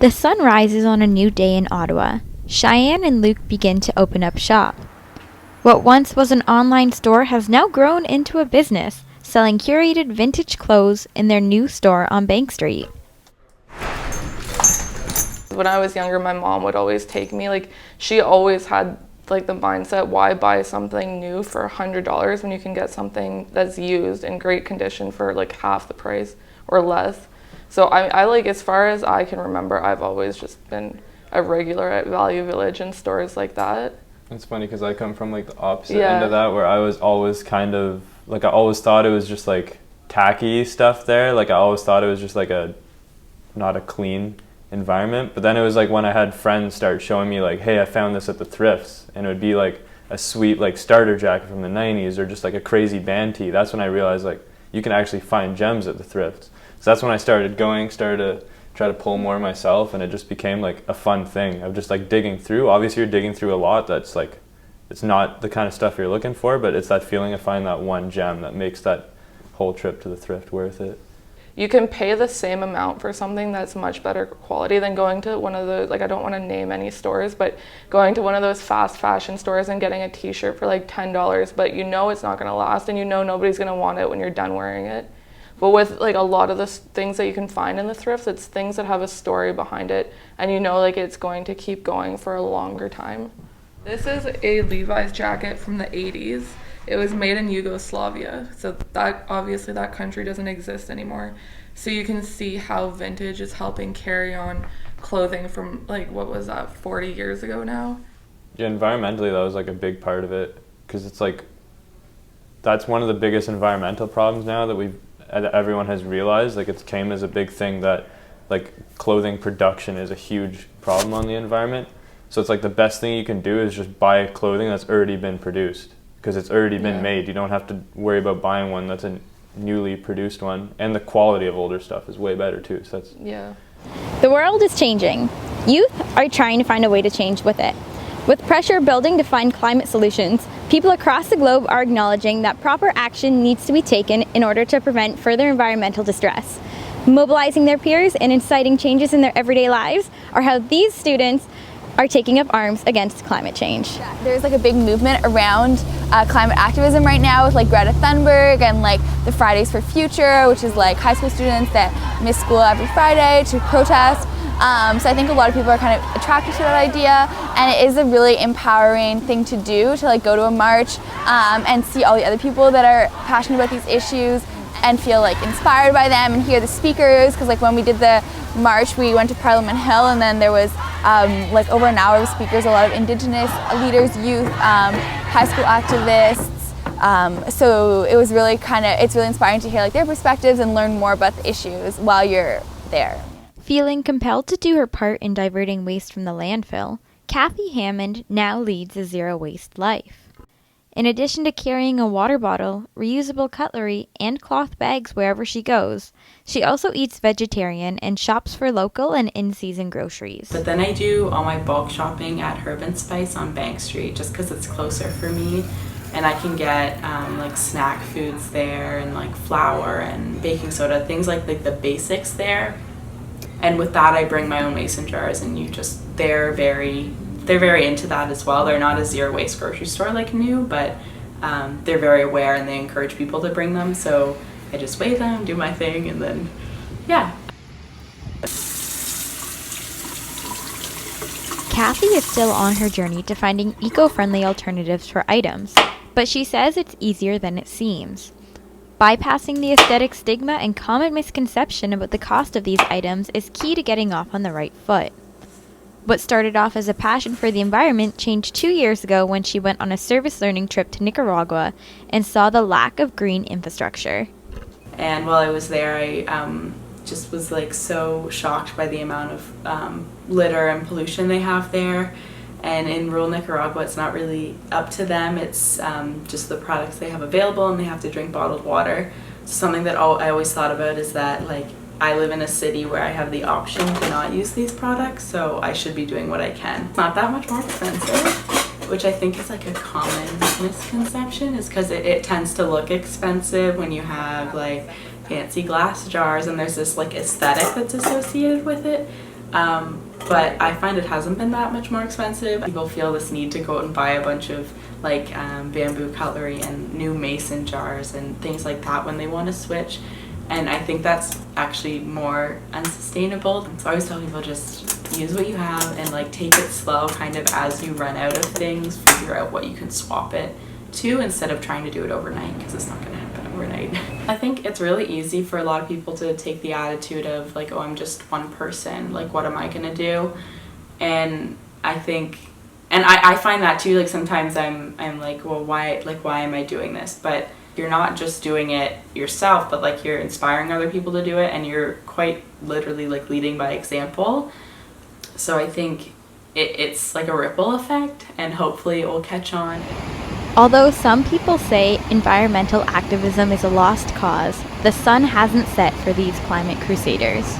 The sun rises on a new day in Ottawa. Cheyenne and Luke begin to open up shop. What once was an online store has now grown into a business, selling curated vintage clothes in their new store on Bank Street. When I was younger, my mom would always take me, she always had the mindset, why buy something new for $100 when you can get something that's used in great condition for half the price or less. So I as far as I can remember, I've always just been a regular at Value Village and stores like that. It's funny because I come from the opposite end of that, where I was always kind of I always thought it was just tacky stuff there. I always thought it was just not a clean environment. But then it was when I had friends start showing me hey, I found this at the thrifts, and it would be a sweet starter jacket from the 90s or just a crazy band tee. That's when I realized you can actually find gems at the thrifts. So that's when I started to try to pull more myself, and it just became a fun thing of just digging through. Obviously you're digging through a lot that's it's not the kind of stuff you're looking for, but it's that feeling of finding that one gem that makes that whole trip to the thrift worth it. You can pay the same amount for something that's much better quality than going to one of those, I don't want to name any stores, but going to one of those fast fashion stores and getting a t-shirt for $10, but it's not going to last, and nobody's going to want it when you're done wearing it. But with a lot of the things that you can find in the thrifts, it's things that have a story behind it, and it's going to keep going for a longer time. This is a Levi's jacket from the 80s. It was made in Yugoslavia, so that obviously that country doesn't exist anymore. So you can see how vintage is helping carry on clothing from what was that, 40 years ago now? Yeah, environmentally that was a big part of it, because it's that's one of the biggest environmental problems now that everyone has realized. It came as a big thing that clothing production is a huge problem on the environment. So it's the best thing you can do is just buy clothing that's already been produced, because it's already been made. You don't have to worry about buying one that's a newly produced one, and the quality of older stuff is way better too. So that's The world is changing. Youth are trying to find a way to change with it. With pressure building to find climate solutions, people across the globe are acknowledging that proper action needs to be taken in order to prevent further environmental distress. Mobilizing their peers and inciting changes in their everyday lives are how these students are taking up arms against climate change. There's a big movement around climate activism right now with Greta Thunberg and the Fridays for Future, which is high school students that miss school every Friday to protest. So I think a lot of people are kind of attracted to that idea, and it is a really empowering thing to do, to go to a march and see all the other people that are passionate about these issues and feel inspired by them and hear the speakers, because when we did the march we went to Parliament Hill, and then there was over an hour of speakers, a lot of Indigenous leaders, youth, high school activists. So it was really it's really inspiring to hear their perspectives and learn more about the issues while you're there. Feeling compelled to do her part in diverting waste from the landfill, Kathy Hammond now leads a zero-waste life. In addition to carrying a water bottle, reusable cutlery, and cloth bags wherever she goes, she also eats vegetarian and shops for local and in-season groceries. But then I do all my bulk shopping at Herb & Spice on Bank Street, just because it's closer for me. And I can get snack foods there, and flour and baking soda, things like the basics there. And with that, I bring my own mason jars, and they're very into that as well. They're not a zero waste grocery store like New, but they're very aware, and they encourage people to bring them. So I just weigh them, do my thing, and then Kathy is still on her journey to finding eco-friendly alternatives for items, but she says it's easier than it seems. Bypassing the aesthetic stigma and common misconception about the cost of these items is key to getting off on the right foot. What started off as a passion for the environment changed 2 years ago when she went on a service learning trip to Nicaragua and saw the lack of green infrastructure. And while I was there, I just was so shocked by the amount of litter and pollution they have there. And in rural Nicaragua, it's not really up to them. It's just the products they have available, and they have to drink bottled water. So something that I always thought about is that I live in a city where I have the option to not use these products, so I should be doing what I can. It's not that much more expensive, which I think is a common misconception, is because it tends to look expensive when you have fancy glass jars, and there's this aesthetic that's associated with it. But I find it hasn't been that much more expensive. People feel this need to go out and buy a bunch of like bamboo cutlery and new mason jars and things like that when they want to switch. And I think that's actually more unsustainable. So I always tell people just use what you have and like take it slow kind of as you run out of things, figure out what you can swap it to instead of trying to do it overnight, because it's not going to happen overnight. I think it's really easy for a lot of people to take the attitude of like, oh, I'm just one person, like what am I going to do? And I think, and I find that too, like sometimes I'm like, well, why am I doing this? But you're not just doing it yourself, but like you're inspiring other people to do it, and you're quite literally like leading by example. So I think it's like a ripple effect, and hopefully it will catch on. Although some people say environmental activism is a lost cause, the sun hasn't set for these climate crusaders.